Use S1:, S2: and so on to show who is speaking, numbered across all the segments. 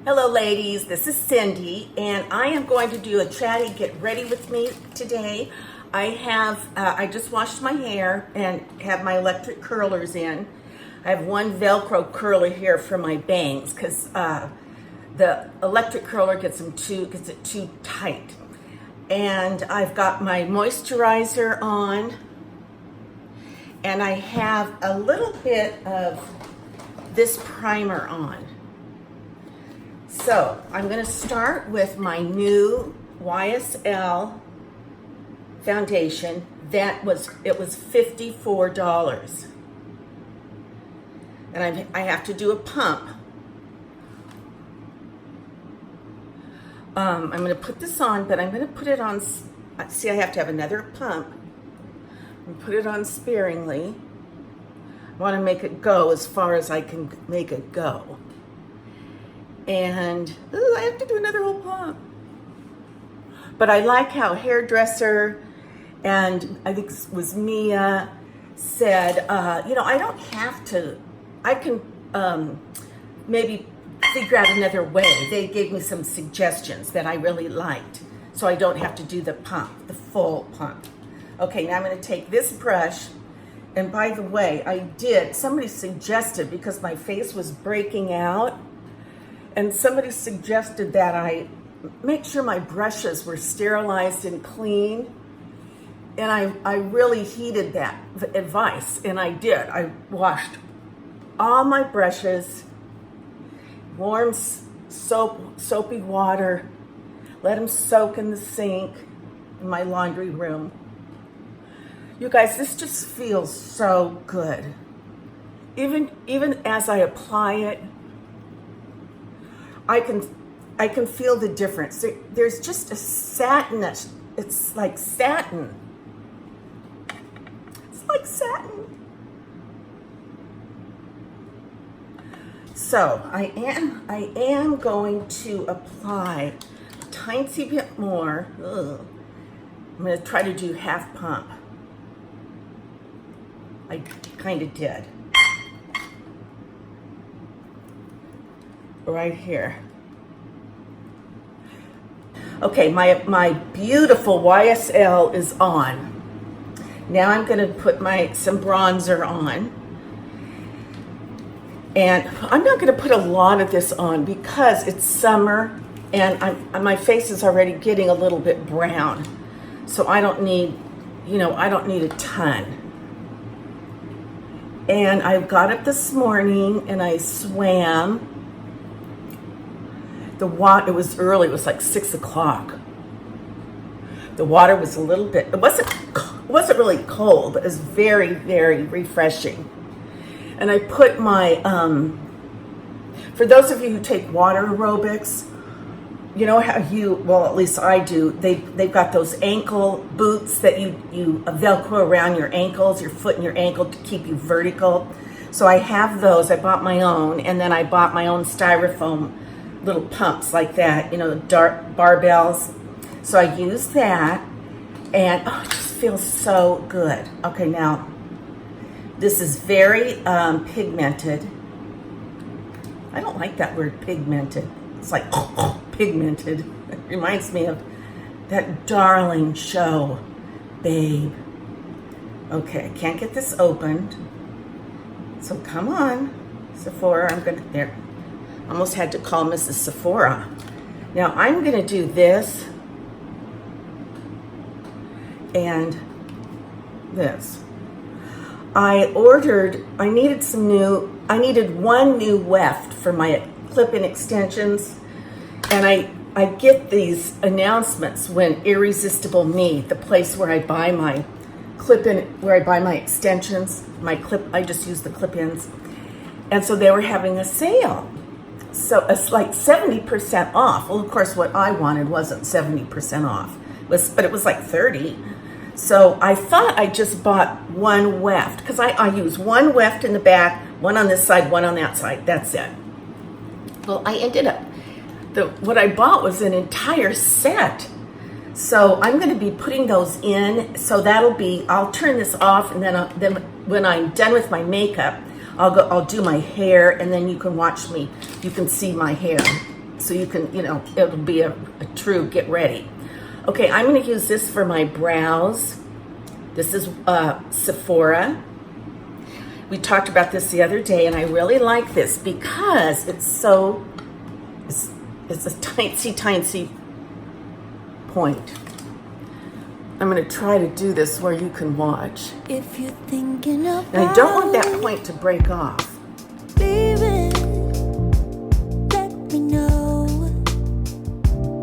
S1: Hello ladies, this is Cindy and I am going to do a chatty get ready with me today. I just washed my hair and have my electric curlers in. I have one Velcro curler here for my bangs because the electric curler gets it too tight. And I've got my moisturizer on and I have a little bit of this primer on. So I'm going to start with my new YSL foundation. It was $54. And I have to do a pump. I'm going to put this on, but I'm going to put it on, see I have to have another pump. And put it on sparingly. I want to make it go as far as I can make it go. And I have to do another whole pump. But I like how hairdresser, and I think it was Mia, said, I don't have to, I can maybe figure out another way. They gave me some suggestions that I really liked. So I don't have to do the pump, the full pump. Okay, now I'm going to take this brush. And by the way, somebody suggested, because my face was breaking out, and somebody suggested that I make sure my brushes were sterilized and clean. And I really heeded that advice, and I did. I washed all my brushes, warm soapy water, let them soak in the sink in my laundry room. You guys, this just feels so good. Even as I apply it, I can feel the difference. There's just a satinous, it's like satin. It's like satin. So I am going to apply a tiny bit more. I'm going to try to do half pump. I kind of did. Right here. Okay, my beautiful YSL is on. Now I'm going to put some bronzer on. And I'm not going to put a lot of this on because it's summer and my face is already getting a little bit brown. So I don't need a ton. And I got up this morning and I swam. It was early, it was like 6 o'clock. The water was a little bit, it wasn't really cold, but it was very, very refreshing. And I put my, for those of you who take water aerobics, you know how at least I do, they've got those ankle boots that you Velcro around your ankles, your foot and your ankle to keep you vertical. So I have those, I bought my own, and then I bought my own styrofoam little pumps like that, the dark barbells. So I use that, and it just feels so good. Okay, now, this is very pigmented. I don't like that word pigmented. It's like pigmented. It reminds me of that darling show, Babe. Okay, I can't get this opened. So come on, Sephora, there. Almost had to call Mrs. Sephora. Now I'm gonna do this and this. I needed one new weft for my clip-in extensions, and I get these announcements when Irresistible Me, the place where I buy my extensions, I just use the clip-ins, and so they were having a sale. So it's like 70% off. Well, of course, what I wanted wasn't 70% off, but it was like 30. So I thought I just bought one weft, because I use one weft in the back, one on this side, one on that side. That's it. Well, I ended up, what I bought was an entire set. So I'm going to be putting those in. So I'll turn this off, and then when I'm done with my makeup, I'll do my hair, and then you can watch me. You can see my hair. so you can, you know, it'll be a true get ready. Okay, I'm going to use this for my brows. This is Sephora. We talked about this the other day, and I really like this because it's a tiny point. I'm going to try to do this where you can watch.
S2: If you're thinking about
S1: and I don't want that point to break off.
S2: leaving, let me know.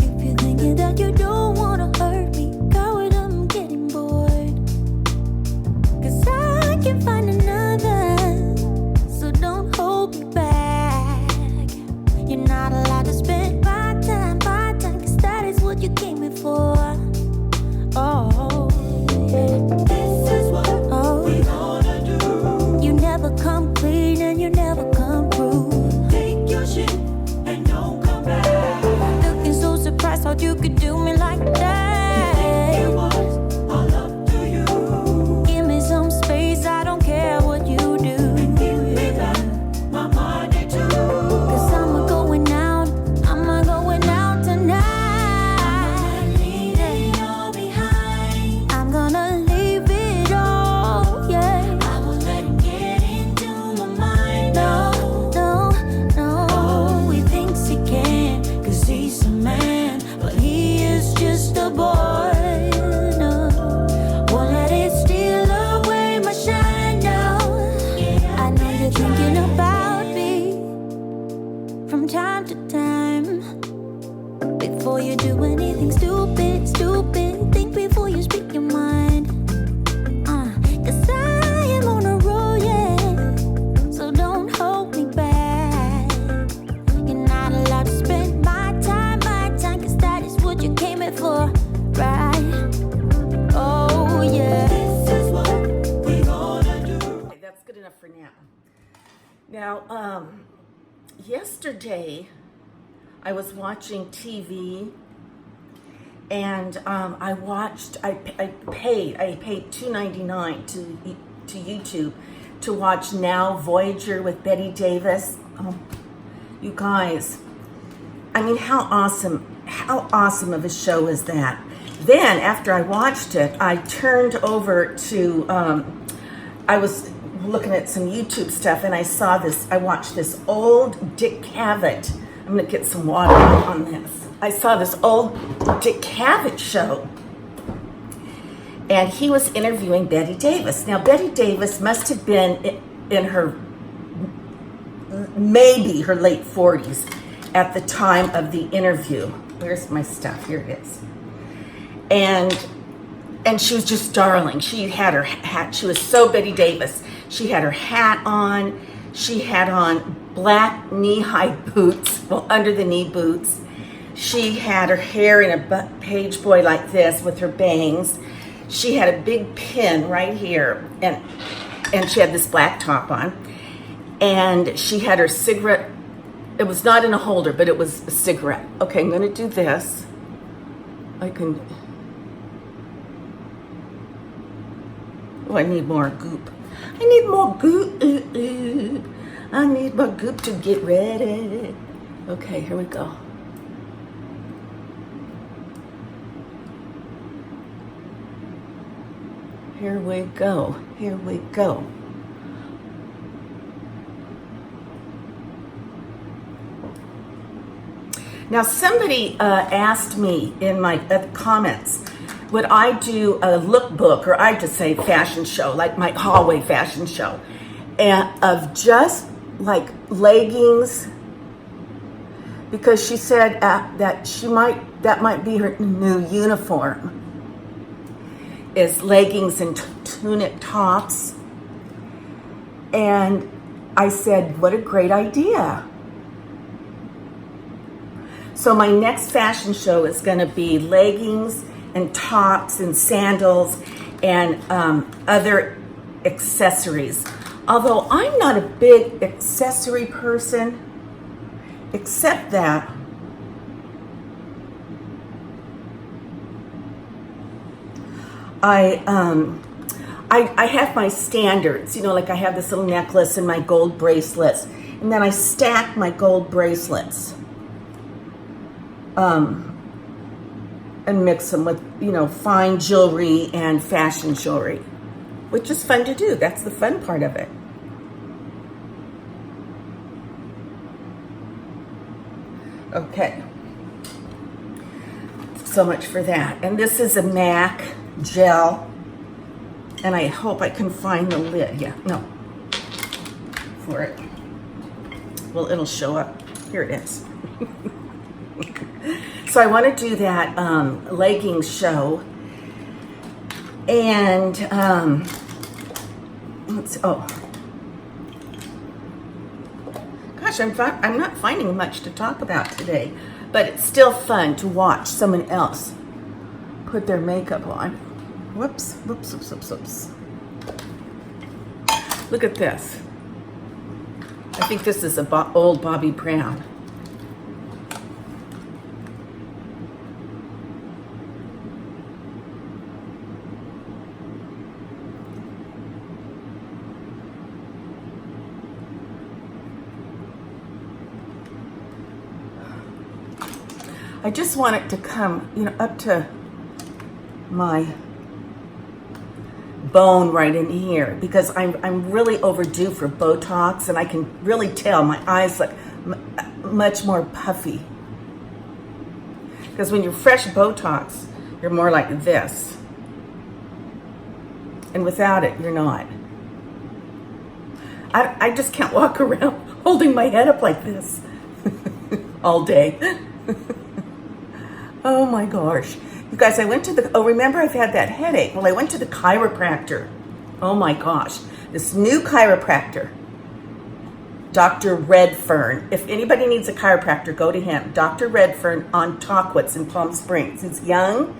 S2: If you're thinking that you don't want to hurt me, coward, I'm getting bored. 'Cause I can find another, so don't hold me back. You're not allowed to spend my time, 'cause that is what you came here for. Oh, this is what we gonna do. You never come clean and you never come through. Take your shit and don't come back. Looking so surprised how you could do me like that. It was all up to you. Give me some space, I don't care what you do. And give me back my money too. 'Cause I'm going out tonight. Time to time, before you do anything stupid, think before you speak your mind. 'Cause I am on a roll, yeah, so don't hold me back. You're not allowed to spend my time, 'cause that is what you came here for, right? Oh yeah, this is what we gonna do.
S1: Okay, that's good enough for now. Now, yesterday, I was watching TV, and I paid $2.99 to YouTube to watch Now Voyager with Betty Davis. Oh, you guys, I mean, how awesome of a show is that? Then, after I watched it, I turned over to, I was looking at some YouTube stuff, and I watched this old Dick Cavett. I'm gonna get some water on this. I saw this old Dick Cavett show, and he was interviewing Betty Davis. Now, Betty Davis must have been in her, maybe her late 40s at the time of the interview. Where's my stuff? Here it is. And she was just darling. She had her hat. She was so Betty Davis. She had her hat on. She had on black knee-high boots, well, under the knee boots. She had her hair in a page boy like this with her bangs. She had a big pin right here, and she had this black top on. And she had her cigarette. It was not in a holder, but it was a cigarette. Okay, I'm gonna do this. Oh, I need more goop. I need more goop. I need more goop to get ready. Okay, here we go. Here we go. Here we go. Now, somebody asked me in my comments, would I do a lookbook, or I just say fashion show, like my hallway fashion show, and of just like leggings, because she said that might be her new uniform, is leggings and tunic tops. And I said, what a great idea. So my next fashion show is going to be leggings and tops and sandals and other accessories. Although I'm not a big accessory person, except that I have my standards, you know, like I have this little necklace and my gold bracelets, and then I stack my gold bracelets. and mix them with, fine jewelry and fashion jewelry, which is fun to do. That's the fun part of it. Okay. So much for that. And this is a MAC gel. And I hope I can find the lid. Yeah, no. For it. Well, it'll show up. Here it is. So I want to do that leggings show. And, gosh, I'm not finding much to talk about today. But it's still fun to watch someone else put their makeup on. Whoops. Look at this. I think this is a old Bobby Brown. I just want it to come, up to my bone right in here, because I'm really overdue for Botox, and I can really tell my eyes look much more puffy. Because when you're fresh Botox, you're more like this. And without it, you're not. I just can't walk around holding my head up like this all day. Oh my gosh. You guys, I went to remember I've had that headache. Well, I went to the chiropractor. Oh my gosh. This new chiropractor, Dr. Redfern. If anybody needs a chiropractor, go to him. Dr. Redfern on Talkwitz in Palm Springs. He's young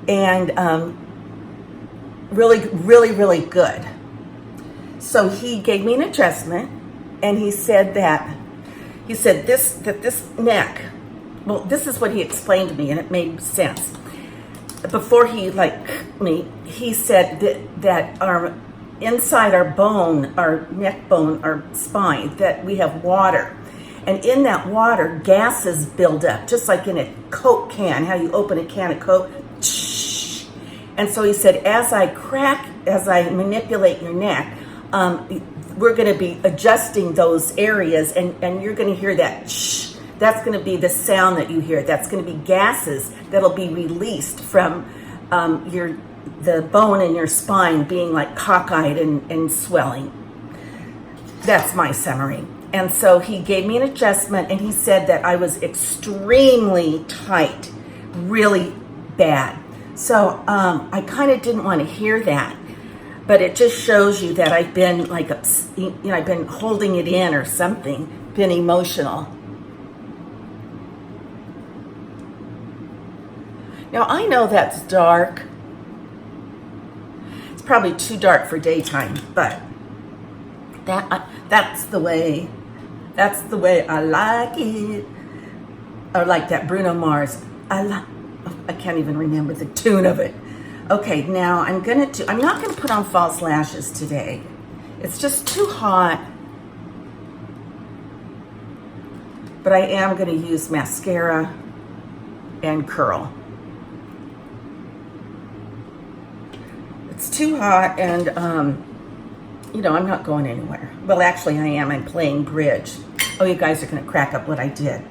S1: and really, really, really good. So he gave me an adjustment, and he said this neck, well, this is what he explained to me, and it made sense. Before he he said that our inside our bone, our neck bone, our spine, that we have water. And in that water, gases build up, just like in a Coke can, how you open a can of Coke. And so he said, as I manipulate your neck, we're going to be adjusting those areas, and you're going to hear that shh. That's going to be the sound that you hear. That's going to be gases that'll be released from the bone in your spine being like cockeyed and swelling. That's my summary. And so he gave me an adjustment, and he said that I was extremely tight, really bad. So I kind of didn't want to hear that, but it just shows you that I've been I've been holding it in or something, been emotional. Now, I know that's dark. It's probably too dark for daytime, but that's the way I like it. Or like that Bruno Mars. I can't even remember the tune of it. Okay, now I'm not gonna put on false lashes today. It's just too hot. But I am gonna use mascara and curl. It's too hot, and I'm not going anywhere. Well, actually I am. I'm playing bridge. Oh, you guys are gonna crack up what I did.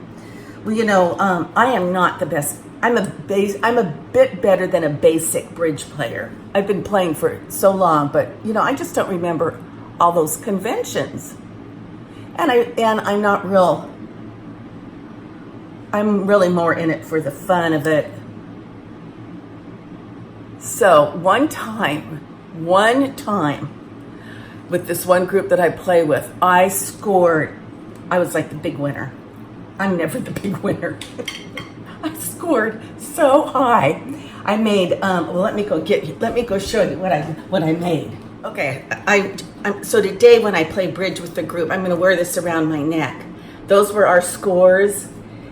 S1: Well, I am not the best. I'm a bit better than a basic bridge player. I've been playing for so long, but I just don't remember all those conventions. And I'm not real. I'm really more in it for the fun of it. So one time with this one group that I play with, I scored. I was like the big winner. I'm never the big winner. I scored so high. I made. Let me go show you what I made. Okay. So today when I play bridge with the group, I'm going to wear this around my neck. Those were our scores,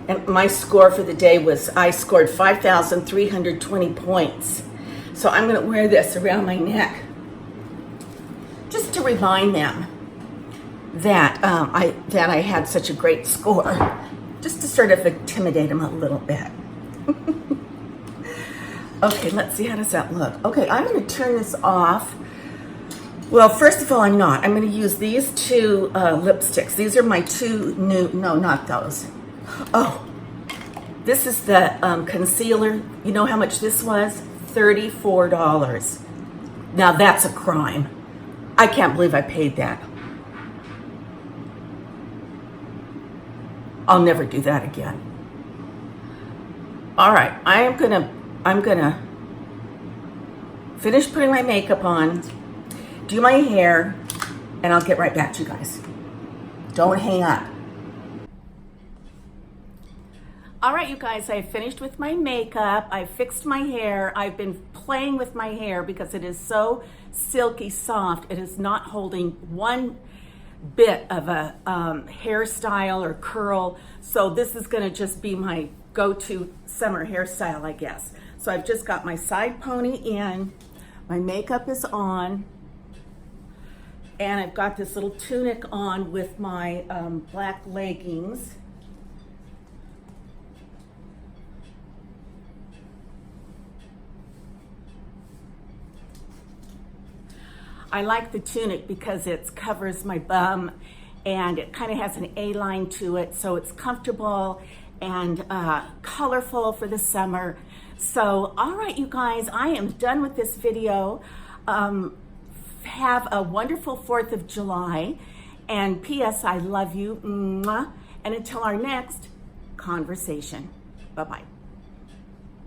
S1: and my score for the day was I scored 5,320 points. So I'm going to wear this around my neck, just to remind them that I had such a great score. just to sort of intimidate him a little bit. Okay, let's see, how does that look? Okay, I'm gonna turn this off. Well, first of all, I'm not. I'm gonna use these two lipsticks. These are my two new, no, not those. Oh, this is the concealer. You know how much this was? $34. Now that's a crime. I can't believe I paid that. I'll never do that again. All right, I'm gonna finish putting my makeup on, do my hair, and I'll get right back to you guys. Don't hang up. All right, you guys, I finished with my makeup. I fixed my hair. I've been playing with my hair because it is so silky soft. It is not holding one bit of a hairstyle or curl. So this is gonna just be my go-to summer hairstyle, I guess. So I've just got my side pony in, my makeup is on, and I've got this little tunic on with my black leggings. I like the tunic because it covers my bum and it kind of has an A-line to it, so it's comfortable and colorful for the summer. So, all right, you guys, I am done with this video. Have a wonderful 4th of July, and P.S. I love you, mwah. And until our next conversation, bye-bye.